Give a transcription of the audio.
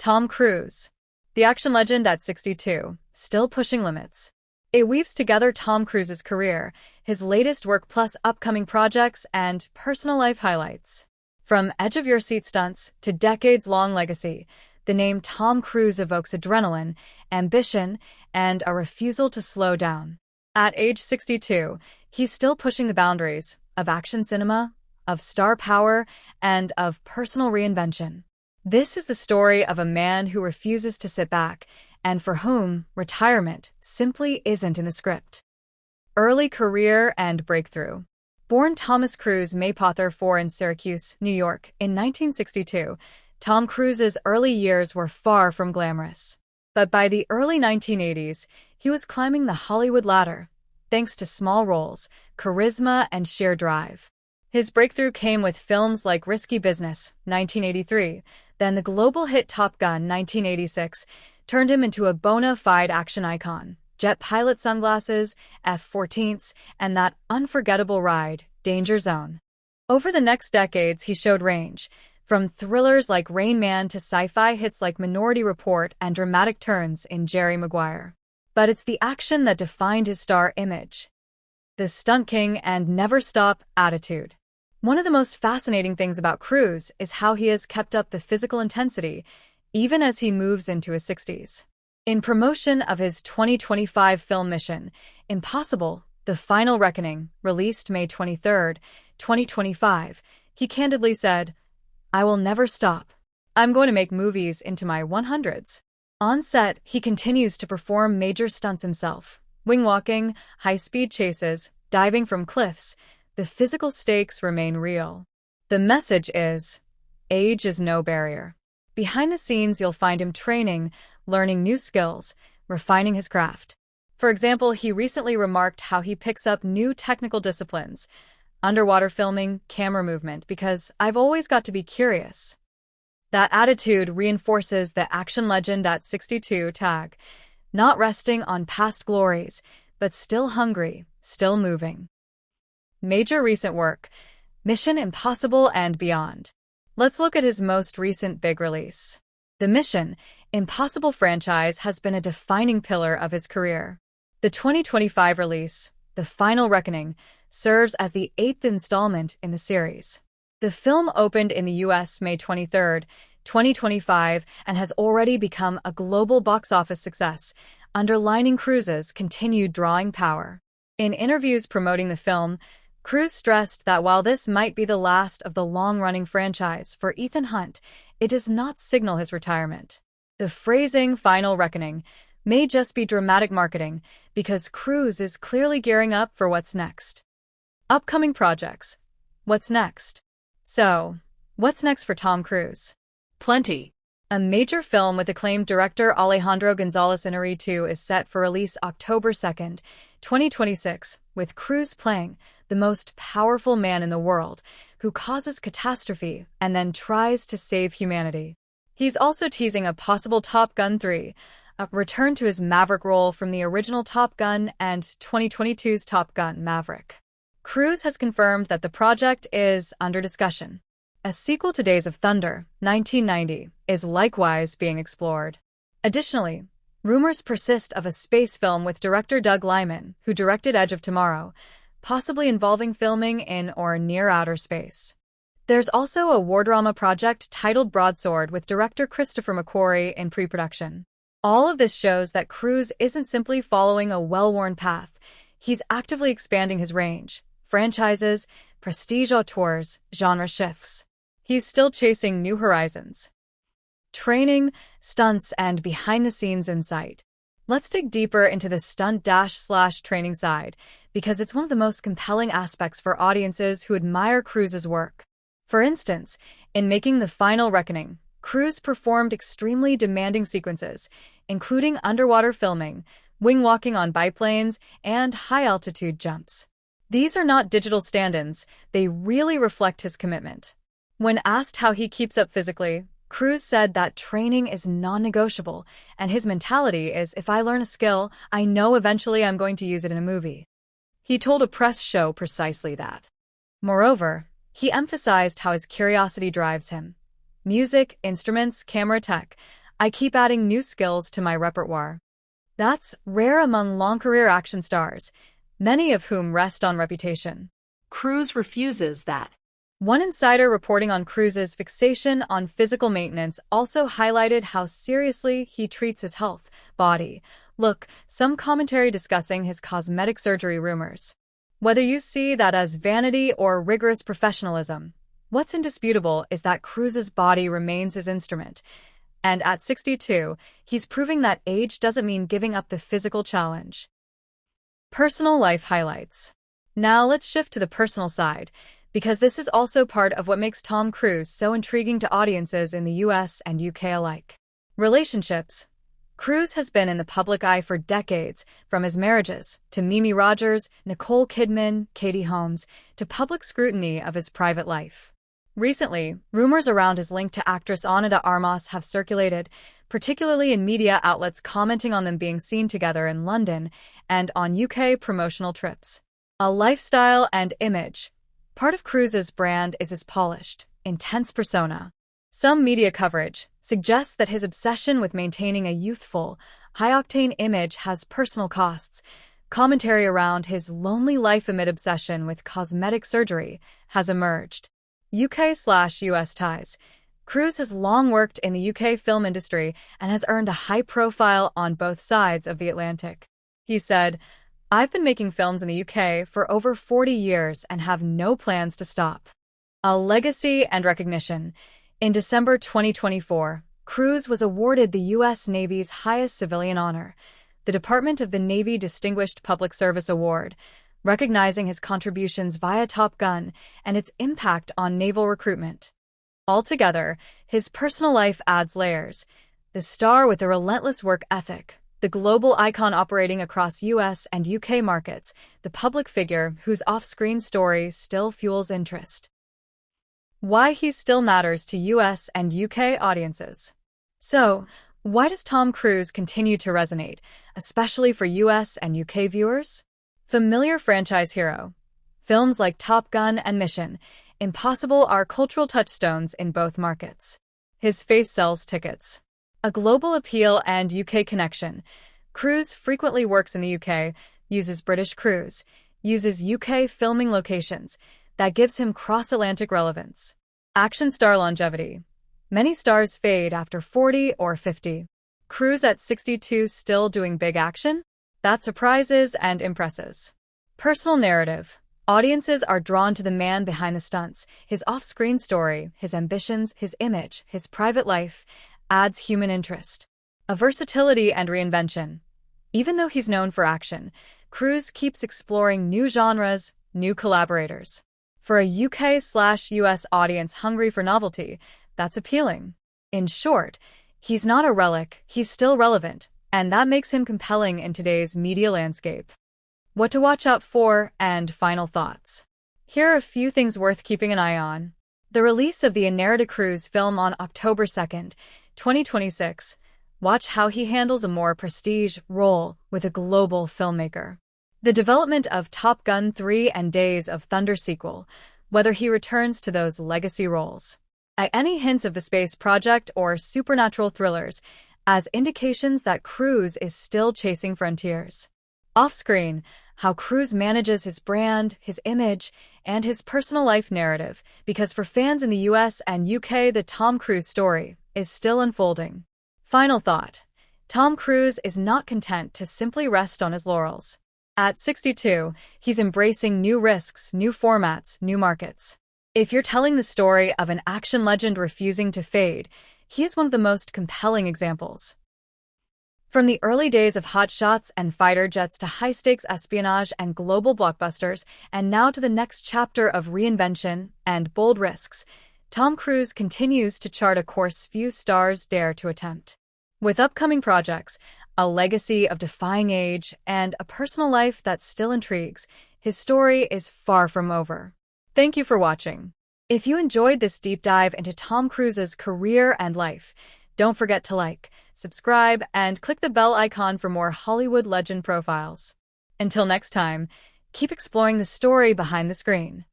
Tom Cruise, the action legend at 62, still pushing limits. It weaves together Tom Cruise's career, his latest work plus upcoming projects, and personal life highlights. From edge-of-your-seat stunts to decades-long legacy, the name Tom Cruise evokes adrenaline, ambition, and a refusal to slow down. At age 62, he's still pushing the boundaries of action cinema, of star power, and of personal reinvention. This is the story of a man who refuses to sit back, and for whom retirement simply isn't in the script. Early career and breakthrough. Born Thomas Cruise Maypother IV in Syracuse, New York, in 1962, Tom Cruise's early years were far from glamorous. But by the early 1980s, he was climbing the Hollywood ladder, thanks to small roles, charisma, and sheer drive. His breakthrough came with films like Risky Business, 1983, then the global hit Top Gun, 1986, turned him into a bona fide action icon. Jet pilot sunglasses, F-14s, and that unforgettable ride, Danger Zone. Over the next decades, he showed range, from thrillers like Rain Man to sci-fi hits like Minority Report and dramatic turns in Jerry Maguire. But it's the action that defined his star image. The stunt king and never-stop attitude. One of the most fascinating things about Cruise is how he has kept up the physical intensity, even as he moves into his 60s. In promotion of his 2025 film Mission: Impossible, The Final Reckoning, released May 23, 2025, he candidly said, "I will never stop. I'm going to make movies into my 100s." On set, he continues to perform major stunts himself. Wing walking, high-speed chases, diving from cliffs. The physical stakes remain real. The message is, age is no barrier. Behind the scenes, you'll find him training, learning new skills, refining his craft. For example, he recently remarked how he picks up new technical disciplines, underwater filming, camera movement, because I've always got to be curious. That attitude reinforces the action legend at 62 tag, not resting on past glories, but still hungry, still moving. Major recent work, Mission: Impossible and Beyond. Let's look at his most recent big release. The Mission: Impossible franchise has been a defining pillar of his career. The 2025 release, The Final Reckoning, serves as the 8th installment in the series. The film opened in the US May 23, 2025, and has already become a global box office success, underlining Cruise's continued drawing power. In interviews promoting the film, Cruise stressed that while this might be the last of the long-running franchise for Ethan Hunt, it does not signal his retirement. The phrasing "Final Reckoning" may just be dramatic marketing, because Cruise is clearly gearing up for what's next. Upcoming projects. What's next? So, what's next for Tom Cruise? Plenty. A major film with acclaimed director Alejandro González Iñárritu is set for release October 2, 2026, with Cruise playing the most powerful man in the world, who causes catastrophe and then tries to save humanity. He's also teasing a possible Top Gun 3, a return to his Maverick role from the original Top Gun and 2022's Top Gun Maverick. Cruise has confirmed that the project is under discussion. A sequel to Days of Thunder, 1990, is likewise being explored. Additionally, rumors persist of a space film with director Doug Liman, who directed Edge of Tomorrow, possibly involving filming in or near outer space. There's also a war drama project titled Broadsword with director Christopher McQuarrie in pre-production. All of this shows that Cruise isn't simply following a well-worn path. He's actively expanding his range. Franchises, prestige auteurs, genre shifts. He's still chasing new horizons. Training, stunts, and behind-the-scenes insight. Let's dig deeper into the stunt-/training side, because it's one of the most compelling aspects for audiences who admire Cruise's work. For instance, in making The Final Reckoning, Cruise performed extremely demanding sequences, including underwater filming, wing walking on biplanes, and high-altitude jumps. These are not digital stand-ins, they really reflect his commitment. When asked how he keeps up physically, Cruise said that training is non-negotiable, and his mentality is, if I learn a skill, I know eventually I'm going to use it in a movie. He told a press show precisely that. Moreover, he emphasized how his curiosity drives him. Music, instruments, camera tech. I keep adding new skills to my repertoire. That's rare among long-career action stars, many of whom rest on reputation. Cruise refuses that. One insider reporting on Cruise's fixation on physical maintenance also highlighted how seriously he treats his health, body, look, some commentary discussing his cosmetic surgery rumors. Whether you see that as vanity or rigorous professionalism, what's indisputable is that Cruise's body remains his instrument. And at 62, he's proving that age doesn't mean giving up the physical challenge. Personal life highlights. Now let's shift to the personal side, because this is also part of what makes Tom Cruise so intriguing to audiences in the US and UK alike. Relationships. Cruise has been in the public eye for decades, from his marriages to Mimi Rogers, Nicole Kidman, Katie Holmes, to public scrutiny of his private life. Recently, rumors around his link to actress Ana de Armas have circulated, particularly in media outlets commenting on them being seen together in London and on UK promotional trips. A lifestyle and image. Part of Cruise's brand is his polished, intense persona. Some media coverage suggests that his obsession with maintaining a youthful, high-octane image has personal costs. Commentary around his lonely life amid obsession with cosmetic surgery has emerged. UK/US ties. Cruise has long worked in the UK film industry and has earned a high profile on both sides of the Atlantic. He said, "I've been making films in the UK for over 40 years and have no plans to stop." A legacy and recognition. In December 2024, Cruise was awarded the U.S. Navy's highest civilian honor, the Department of the Navy Distinguished Public Service Award, recognizing his contributions via Top Gun and its impact on naval recruitment. Altogether, his personal life adds layers. The star with a relentless work ethic, the global icon operating across US and UK markets, the public figure whose off-screen story still fuels interest. Why he still matters to US and UK audiences. So, why does Tom Cruise continue to resonate, especially for US and UK viewers? Familiar franchise hero. Films like Top Gun and Mission Impossible are cultural touchstones in both markets. His face sells tickets. A global appeal and UK connection. Cruise frequently works in the UK, uses British crews, uses UK filming locations. That gives him cross-Atlantic relevance. Action star longevity. Many stars fade after 40 or 50. Cruise at 62 still doing big action? That surprises and impresses. Personal narrative. Audiences are drawn to the man behind the stunts. His off-screen story, his ambitions, his image, his private life adds human interest. A versatility and reinvention. Even though he's known for action, Cruise keeps exploring new genres, new collaborators. For a UK/US audience hungry for novelty, that's appealing. In short, he's not a relic, he's still relevant, and that makes him compelling in today's media landscape. What to watch out for, and final thoughts. Here are a few things worth keeping an eye on. The release of the Inarritu Cruise film on October 2nd, 2026. Watch how he handles a more prestige role with a global filmmaker. The development of Top Gun 3 and Days of Thunder sequel, whether he returns to those legacy roles. Any hints of the space project or supernatural thrillers as indications that Cruise is still chasing frontiers. Off-screen, how Cruise manages his brand, his image, and his personal life narrative, because for fans in the US and UK, the Tom Cruise story is still unfolding. Final thought. Tom Cruise is not content to simply rest on his laurels. At 62, he's embracing new risks, new formats, new markets. If you're telling the story of an action legend refusing to fade, he is one of the most compelling examples. From the early days of hotshots and fighter jets to high-stakes espionage and global blockbusters, and now to the next chapter of reinvention and bold risks, Tom Cruise continues to chart a course few stars dare to attempt. With upcoming projects, a legacy of defying age, and a personal life that still intrigues, his story is far from over. Thank you for watching. If you enjoyed this deep dive into Tom Cruise's career and life, don't forget to like, subscribe, and click the bell icon for more Hollywood legend profiles. Until next time, keep exploring the story behind the screen.